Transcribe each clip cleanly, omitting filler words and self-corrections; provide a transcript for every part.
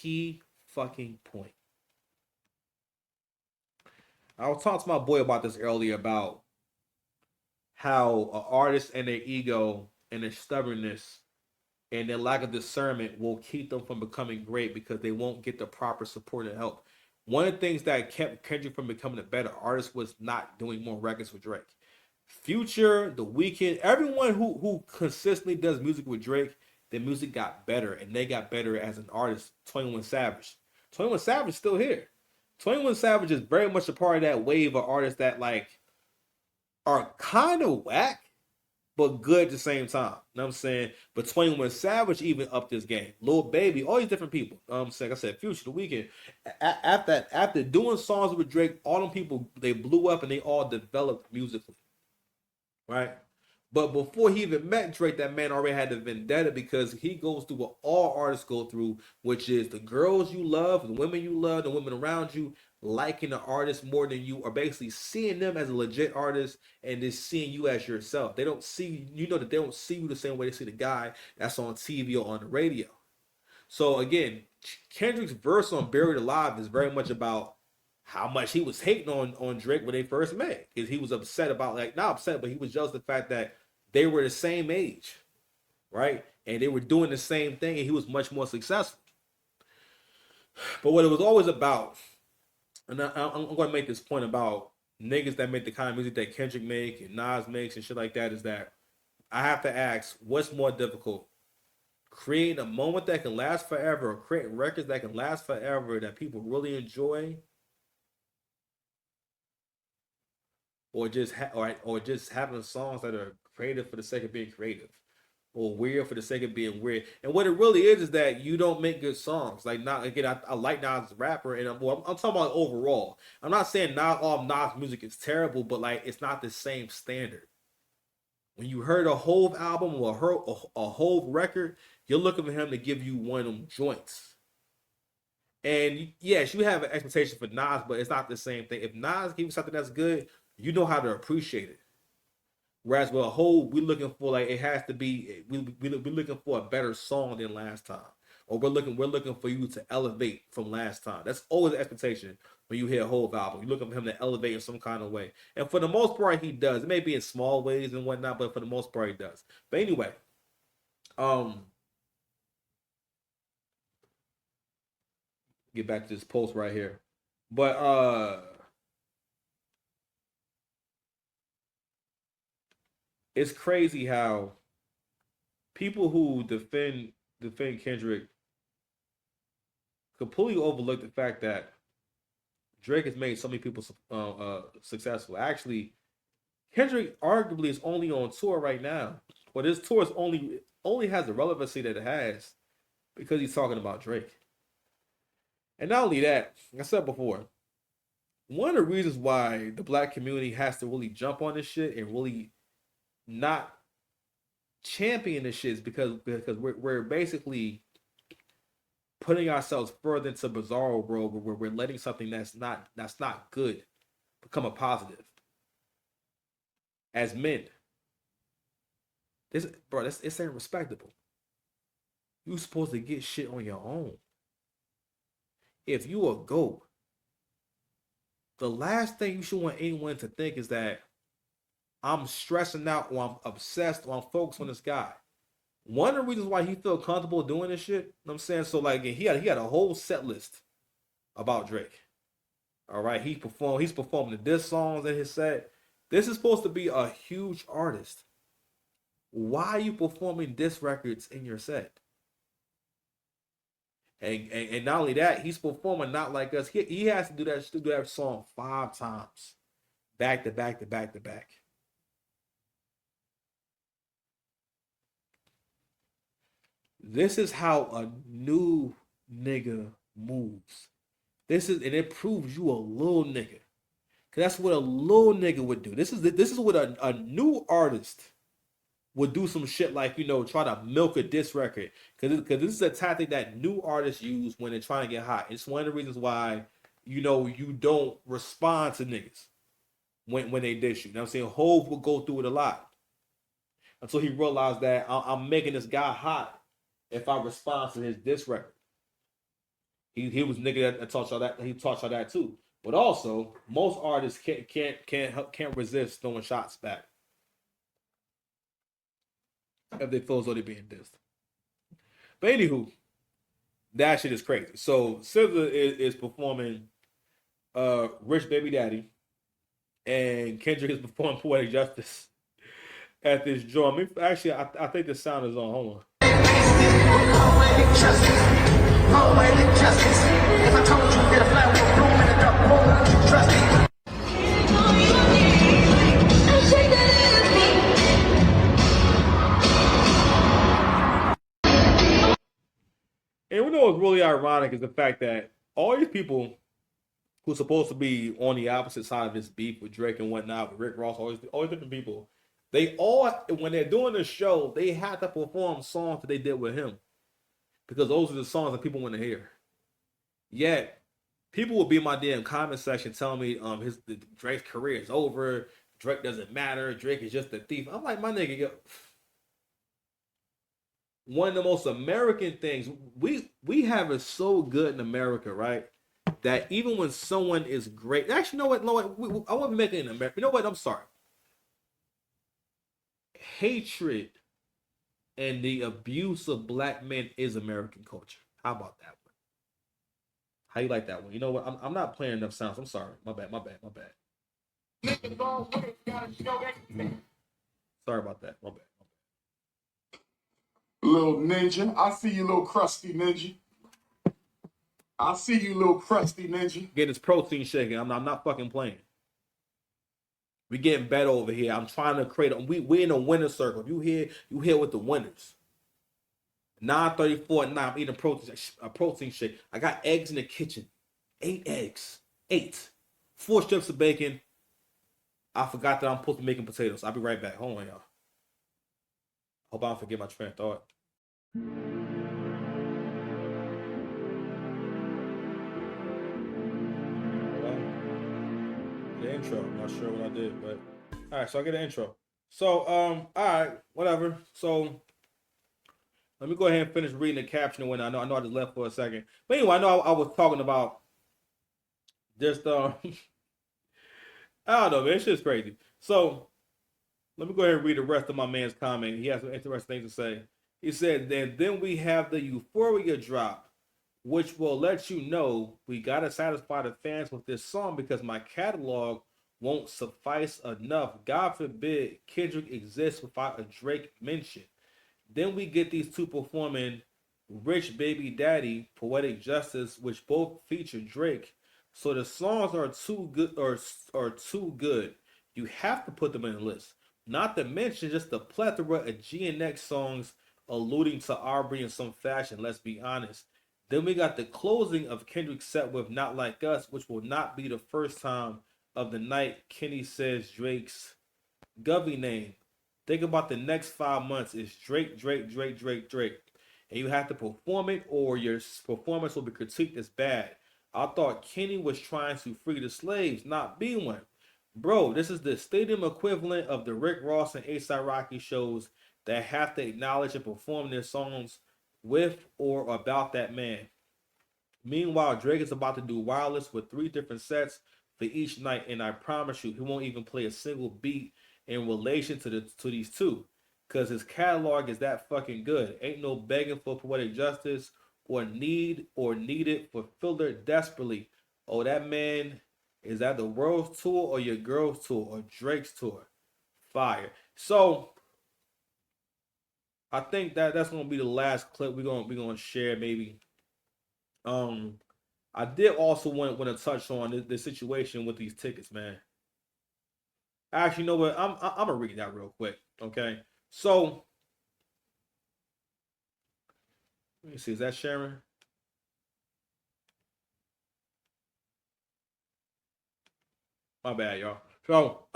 key fucking point. I was talking to my boy about this earlier about how an artist and their ego and their stubbornness and their lack of discernment will keep them from becoming great because they won't get the proper support and help. One of the things that kept Kendrick from becoming a better artist was not doing more records with Drake. Future, The Weeknd, everyone who consistently does music with Drake, their music got better and they got better as an artist. 21 Savage. 21 Savage is still here. 21 Savage is very much a part of that wave of artists that like are kind of whack, but good at the same time. You know what I'm saying? But 21 Savage even upped this game. Lil Baby, all these different people. You know what I'm saying? Like I said, Future, The Weeknd. After doing songs with Drake, all them people, they blew up and they all developed musically. Right? But before he even met Drake, that man already had the vendetta because he goes through what all artists go through, which is the girls you love, the women you love, the women around you liking the artist more than you, or basically seeing them as a legit artist and just seeing you as yourself. They don't see you know that they don't see you the same way they see the guy that's on TV or on the radio. So again, Kendrick's verse on "Buried Alive" is very much about how much he was hating on Drake when they first met. Because he was upset about like not upset, but he was jealous of the fact that they were the same age, right? And they were doing the same thing, and he was much more successful. But what it was always about, and I'm going to make this point about niggas that make the kind of music that Kendrick make and Nas makes and shit like that, is that I have to ask, what's more difficult? Creating a moment that can last forever, or creating records that can last forever that people really enjoy, or just having songs that are creative for the sake of being creative, or weird for the sake of being weird. And what it really is that you don't make good songs. Like not again, I like Nas as a rapper, and I'm talking about overall. I'm not saying not all Nas music is terrible, but like it's not the same standard. When you heard a Hove album or heard a Hove record, you're looking for him to give you one of them joints. And yes, you have an expectation for Nas, but it's not the same thing. If Nas gives you something that's good, you know how to appreciate it. Whereas with a whole, we're looking for like it has to be. We're looking for a better song than last time, or we're looking for you to elevate from last time. That's always the expectation when you hear a whole album. You're looking for him to elevate in some kind of way, and for the most part, he does. It may be in small ways and whatnot, but for the most part, he does. But anyway, um, get back to this post right here. But it's crazy how people who defend Kendrick completely overlook the fact that Drake has made so many people successful. Actually, Kendrick arguably is only on tour right now, but this tour is only has the relevancy that it has because he's talking about Drake. And not only that, like I said before, one of the reasons why the black community has to really jump on this shit and really not champion this shit is because we're basically putting ourselves further into bizarro world where we're letting something that's not good become a positive. As men, this ain't respectable. You supposed to get shit on your own. If you a goat, the last thing you should want anyone to think is that I'm stressing out or I'm obsessed or I'm focused on this guy. One of the reasons why he felt comfortable doing this shit, you know what I'm saying? So like he had a whole set list about Drake. All right, he's performing the diss songs in his set. This is supposed to be a huge artist. Why are you performing diss records in your set? And not only that, he's performing not like us. He has to do that song 5 times, back to back to back to back. This is how a new nigga moves. And it proves you a little nigga. Cause that's what a little nigga would do. This is what a new artist would do some shit like try to milk a diss record. Cause this is a tactic that new artists use when they're trying to get hot. It's one of the reasons why you don't respond to niggas when they diss you. You know what I'm saying? Hove will go through it a lot until he realized that I'm making this guy hot if I respond to his diss record. He was a nigga that taught y'all that. He taught y'all that too. But also, most artists can't resist throwing shots back if they feel as though they're being dissed. But anywho, that shit is crazy. So SZA is performing Rich Baby Daddy, and Kendrick is performing Poetic Justice at this joint. I mean, actually, I think the sound is on. Hold on. Poetic justice. Poetic justice. If I told you that a flower will bloom in a dark hole, would you trust me? And we know what's really ironic is the fact that all these people who's supposed to be on the opposite side of this beef with Drake and whatnot, with Rick Ross, all these different people, they all, when they're doing the show, they have to perform songs that they did with him. Because those are the songs that people want to hear. Yet, people will be in my damn comment section telling me Drake's career is over, Drake doesn't matter, Drake is just a thief. I'm like, my nigga, one of the most American things we have it so good in America, right? That even when someone is great, actually, you know what? I want to make it in America. You know what? I'm sorry. Hatred and the abuse of black men is American culture. How about that one? How you like that one? You know what? I'm not playing enough sounds. I'm sorry. My bad. Sorry about that. My bad. Little ninja. I see you, little crusty ninja. I see you, little crusty ninja. Getting this protein shaking. I'm not fucking playing. We getting better over here. I'm trying to create we in a winner circle. If you here with the winners. 9:34 at night. I'm eating a protein shake. I got eggs in the kitchen. 8 eggs. 8. 4 strips of bacon. I forgot that I'm supposed to be making potatoes. I'll be right back. Hold on, y'all. Hope I don't forget my train of thought. The intro. I'm not sure what I did, but all right. So I get an intro. So all right, whatever. So let me go ahead and finish reading the caption when I know I just left for a second. But anyway, I know I was talking about just I don't know, man. It's just crazy. So let me go ahead and read the rest of my man's comment. He has some interesting things to say. He said, then we have the Euphoria drop, which will let you know we gotta satisfy the fans with this song because my catalog won't suffice enough. God forbid Kendrick exists without a Drake mention. Then we get these two performing Rich Baby Daddy, Poetic Justice, which both feature Drake. So the songs are too good or too good. You have to put them in the list. Not to mention just the plethora of GNX songs alluding to Aubrey in some fashion, let's be honest. Then we got the closing of Kendrick's set with Not Like Us, which will not be the first time of the night Kenny says Drake's Govey name. Think about the next 5 months is Drake. And you have to perform it or your performance will be critiqued as bad. I thought Kenny was trying to free the slaves, not be one. Bro, this is the stadium equivalent of the Rick Ross and A$AP Rocky shows that have to acknowledge and perform their songs with or about that man. Meanwhile, Drake is about to do wireless with 3 different sets for each night, and I promise you, he won't even play a single beat in relation to these two, because his catalog is that fucking good. Ain't no begging for Poetic Justice or needed for filler desperately. Oh, that man is that the world's tour or your girl's tour or Drake's tour? Fire. So I think that's gonna be the last clip we're gonna share maybe. I did also want to touch on the situation with these tickets, man. Actually, you know what? I'm gonna read that real quick. Okay, so let me see. Is that Sharon? My bad, y'all. So,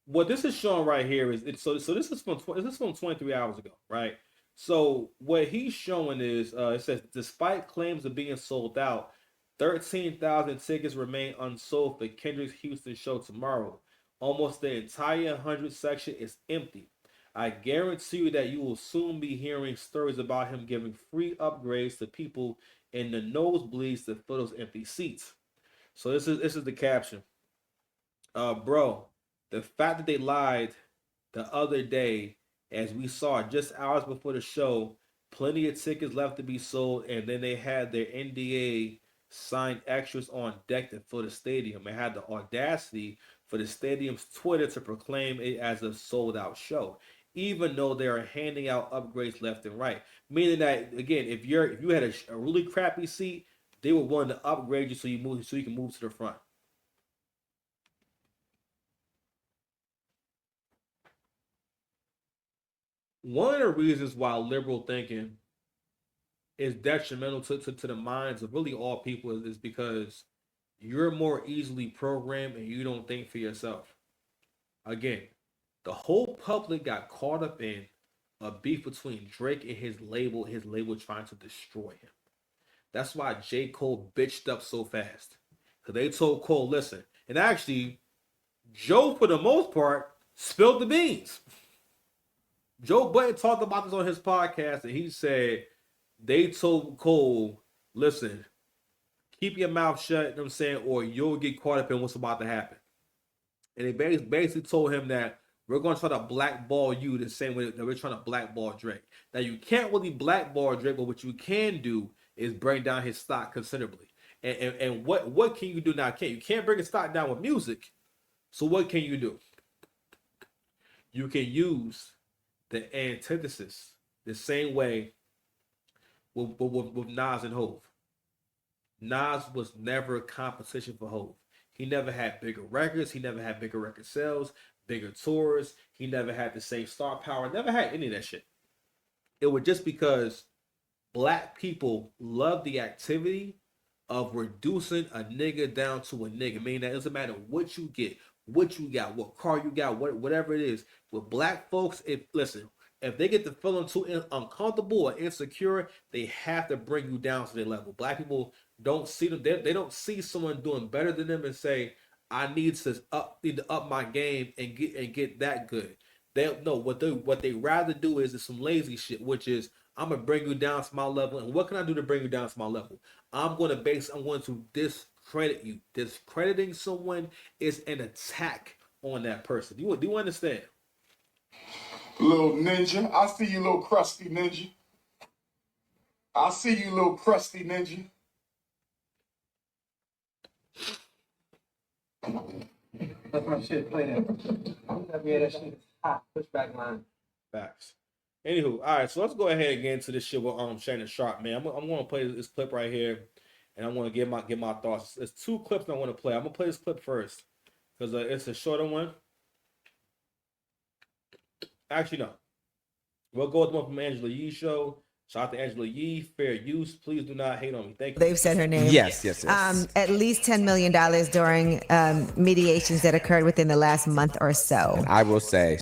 what this is showing right here is so this is from 23 hours ago, right? So what he's showing is it says despite claims of being sold out, 13,000 tickets remain unsold for Kendrick's Houston show tomorrow. Almost the entire 100 section is empty. I guarantee you that you will soon be hearing stories about him giving free upgrades to people in the nosebleeds to fill those empty seats. So this is the caption. Bro, the fact that they lied the other day, as we saw just hours before the show, plenty of tickets left to be sold, and then they had their NDA signed extras on deck to fill the stadium. They had the audacity for the stadium's Twitter to proclaim it as a sold out show, even though they are handing out upgrades left and right. Meaning that again, if you had a really crappy seat, they were willing to upgrade you so you can move to the front. One of the reasons why liberal thinking is detrimental to the minds of really all people is because you're more easily programmed and you don't think for yourself. Again, the whole public got caught up in a beef between Drake and his label trying to destroy him. That's why J. Cole bitched up so fast. Because they told Cole, listen, and actually, Joe, for the most part, spilled the beans. Joe Budden talked about this on his podcast, and he said they told Cole, listen, keep your mouth shut, you know what I'm saying, or you'll get caught up in what's about to happen. And they basically told him that we're going to try to blackball you the same way that we're trying to blackball Drake. Now, you can't really blackball Drake, but what you can do is bring down his stock considerably. And what can you do now? You can't bring his stock down with music. So what can you do? You can use the antithesis the same way with Nas and Hove. Nas was never a competition for Hove. He never had bigger records. He never had bigger record sales, bigger tours. He never had the same star power. Never had any of that shit. It was just because black people love the activity of reducing a nigga down to a nigga. Meaning that it doesn't matter what you get, what you got, what car you got, whatever it is. With black folks, if they get to feeling too uncomfortable or insecure, they have to bring you down to their level. Black people don't see them. They don't see someone doing better than them and say, I need to up my game and get that good. They know what they rather do is some lazy shit, which is I'm gonna bring you down to my level. And what can I do to bring you down to my level? I'm going to discredit you. Discrediting someone is an attack on that person. Do you understand? Little ninja. I see you, little crusty ninja. I see you, little crusty ninja. That's my shit. Play that. Yeah, that shit is hot. Pushback line. Facts. Anywho, all right, so let's go ahead and get into this shit with Shannon Sharpe, man. I'm gonna play this clip right here, and I'm gonna get my thoughts. There's two clips I want to play. I'm gonna play this clip first because it's a shorter one. Actually, no. We'll go with the one from Angela Yee's show. Shout out to Angela Yee. Fair use. Please do not hate on me. Thank you. They've said her name. Yes. At least $10 million during mediations that occurred within the last month or so. I will say